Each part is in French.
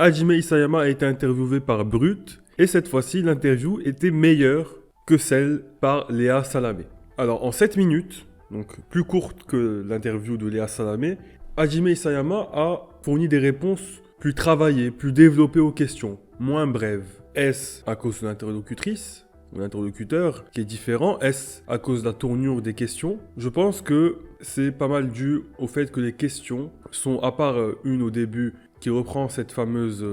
Hajime Isayama a été interviewé par Brut, et cette fois-ci, l'interview était meilleure que celle par Léa Salamé. Alors, en 7 minutes, donc plus courte que l'interview de Léa Salamé, Hajime Isayama a fourni des réponses plus travaillées, plus développées aux questions, moins brèves. Est-ce à cause de l'interlocutrice ou l'interlocuteur qui est différent? Est-ce à cause de la tournure des questions? Je pense que c'est pas mal dû au fait que les questions sont, à part une au début qui reprend cette fameuse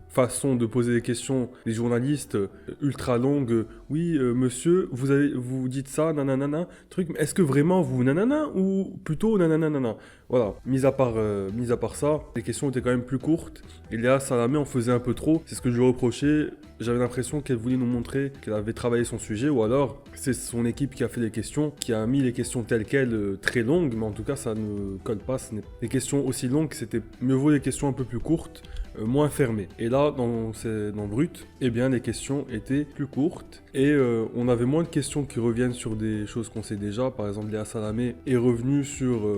façon de poser des questions des journalistes ultra longues. Oui, monsieur, vous dites ça, nanana, truc, mais est-ce que vraiment vous nanana ou plutôt nanana? Voilà, mis à part ça, les questions étaient quand même plus courtes. Et Léa Salamé en faisait un peu trop, c'est ce que je lui reprochais. J'avais l'impression qu'elle voulait nous montrer qu'elle avait travaillé son sujet, ou alors c'est son équipe qui a fait les questions, qui a mis les questions telles quelles, très longues, mais en tout cas ça ne colle pas. Les questions aussi longues, c'était mieux vaut les questions un peu plus courtes, moins fermées. Et là, dans Brut, eh bien les questions étaient plus courtes, et on avait moins de questions qui reviennent sur des choses qu'on sait déjà. Par exemple, Léa Salamé est revenue sur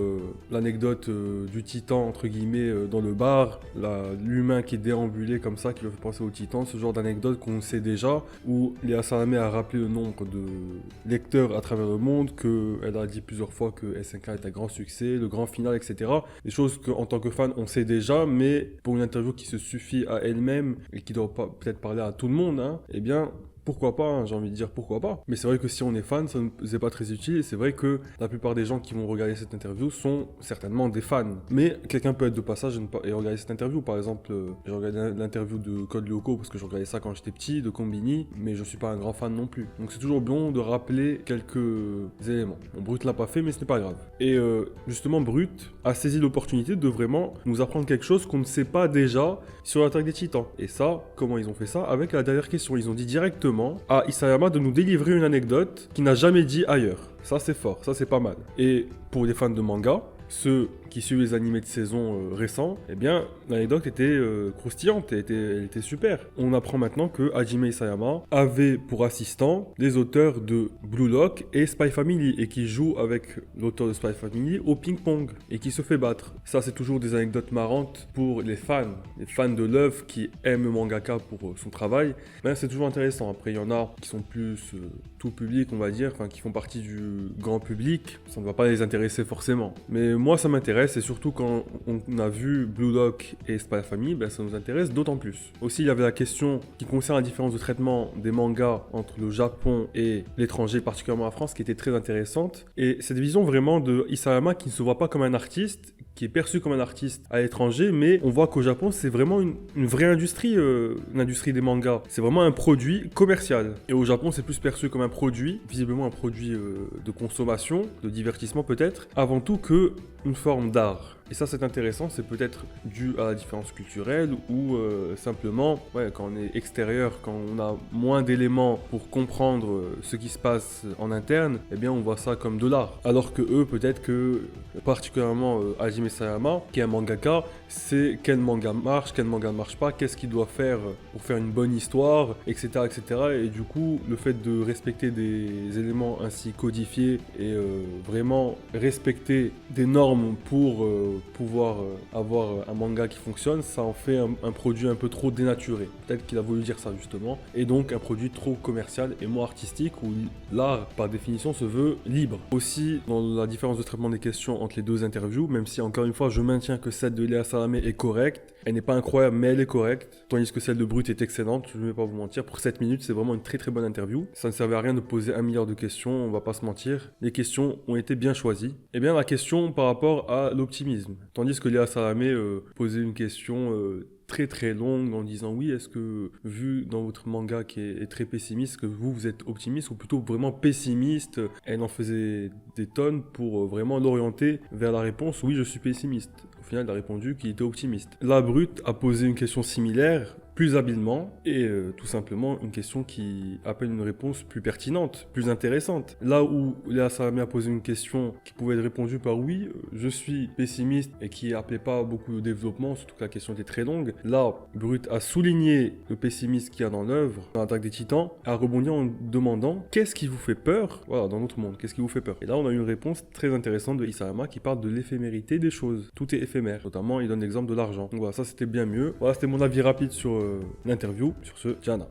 l'anecdote du titan, entre guillemets, dans le bar, l'humain qui déambulait comme ça, qui lui fait penser au titan, ce genre d'anecdote qu'on sait déjà, où Léa Salamé a rappelé le nombre de lecteurs à travers le monde, qu'elle a dit plusieurs fois que SNK est un grand succès, le grand final, etc. Des choses qu'en tant que fan, on sait déjà, mais pour une interview qui se suffit à elle-même et qui doit pas peut-être parler à tout le monde, hein, eh bien, pourquoi pas, hein, j'ai envie de dire pourquoi pas. Mais c'est vrai que si on est fan, ça n'est pas très utile, et c'est vrai que la plupart des gens qui vont regarder cette interview sont certainement des fans. Mais quelqu'un peut être de passage et regarder cette interview. Par exemple, j'ai regardé l'interview de Code Lyoko parce que je regardais ça quand j'étais petit, de Combini, mais je suis pas un grand fan non plus. Donc c'est toujours bon de rappeler quelques éléments. Bon, Brut l'a pas fait, mais ce n'est pas grave. Et justement, Brut a saisi l'opportunité de vraiment nous apprendre quelque chose qu'on ne sait pas déjà sur l'attaque des Titans. Et ça, comment ils ont fait ça? Avec la dernière question, ils ont dit directement à Isayama de nous délivrer une anecdote qu'il n'a jamais dit ailleurs. Ça c'est fort, ça c'est pas mal. Et pour les fans de manga, ceux qui suivent les animés de saison récents, eh bien, l'anecdote était croustillante, elle était super. On apprend maintenant que Hajime Isayama avait pour assistant les auteurs de Blue Lock et Spy Family, et qui joue avec l'auteur de Spy Family au ping-pong, et qui se fait battre. Ça, c'est toujours des anecdotes marrantes pour les fans de l'œuvre qui aiment le mangaka pour son travail. Ben, c'est toujours intéressant. Après, il y en a qui sont plus tout public, on va dire, enfin, qui font partie du grand public. Ça ne va pas les intéresser forcément. Mais moi, ça m'intéresse, et surtout quand on a vu Blue Lock et Spy Family, ben, ça nous intéresse d'autant plus. Aussi, il y avait la question qui concerne la différence de traitement des mangas entre le Japon et l'étranger, particulièrement la France, qui était très intéressante. Et cette vision vraiment de Isayama qui ne se voit pas comme un artiste, qui est perçu comme un artiste à l'étranger, mais on voit qu'au Japon, c'est vraiment une vraie industrie, l'industrie des mangas. C'est vraiment un produit commercial. Et au Japon, c'est plus perçu comme un produit, visiblement un produit de consommation, de divertissement peut-être, avant tout qu'une forme d'art. Et ça, c'est intéressant, c'est peut-être dû à la différence culturelle ou simplement, quand on est extérieur, quand on a moins d'éléments pour comprendre ce qui se passe en interne, eh bien, on voit ça comme de l'art. Alors que eux, peut-être que, particulièrement Hajime Isayama, qui est un mangaka, c'est quel manga marche, quel manga ne marche pas, qu'est-ce qu'il doit faire pour faire une bonne histoire, etc., etc. Et du coup, le fait de respecter des éléments ainsi codifiés et vraiment respecter des normes pour pouvoir avoir un manga qui fonctionne, ça en fait un produit un peu trop dénaturé. Peut-être qu'il a voulu dire ça justement. Et donc un produit trop commercial et moins artistique, où l'art par définition se veut libre. Aussi, dans la différence de traitement des questions entre les deux interviews, même si encore une fois je maintiens que celle de Léa Salamé est correcte, elle n'est pas incroyable mais elle est correcte, tandis que celle de Brut est excellente, je ne vais pas vous mentir. Pour 7 minutes, c'est vraiment une très très bonne interview. Ça ne servait à rien de poser 1 milliard de questions, on va pas se mentir. Les questions ont été bien choisies. Et bien la question par rapport à l'optimisme. Tandis que Léa Salamé posait une question très très longue en disant oui, est-ce que, vu dans votre manga qui est très pessimiste, que vous êtes optimiste ou plutôt vraiment pessimiste? Elle en faisait des tonnes pour vraiment l'orienter vers la réponse oui, je suis pessimiste. Au final, elle a répondu qu'il était optimiste. La Brut a posé une question similaire, plus habilement et tout simplement une question qui appelle une réponse plus pertinente, plus intéressante. Là où Léa Salamé a posé une question qui pouvait être répondue par oui, je suis pessimiste et qui appelait pas beaucoup de développement, surtout que la question était très longue. Là, Brut a souligné le pessimisme qu'il y a dans l'œuvre, dans l'attaque des Titans, a rebondi en demandant qu'est-ce qui vous fait peur, voilà, dans notre monde, qu'est-ce qui vous fait peur. Et là, on a une réponse très intéressante de Isayama qui parle de l'éphémérité des choses. Tout est éphémère. Notamment, il donne l'exemple de l'argent. Donc voilà, ça c'était bien mieux. Voilà, c'était mon avis rapide sur l'interview. Sur ce, Diana.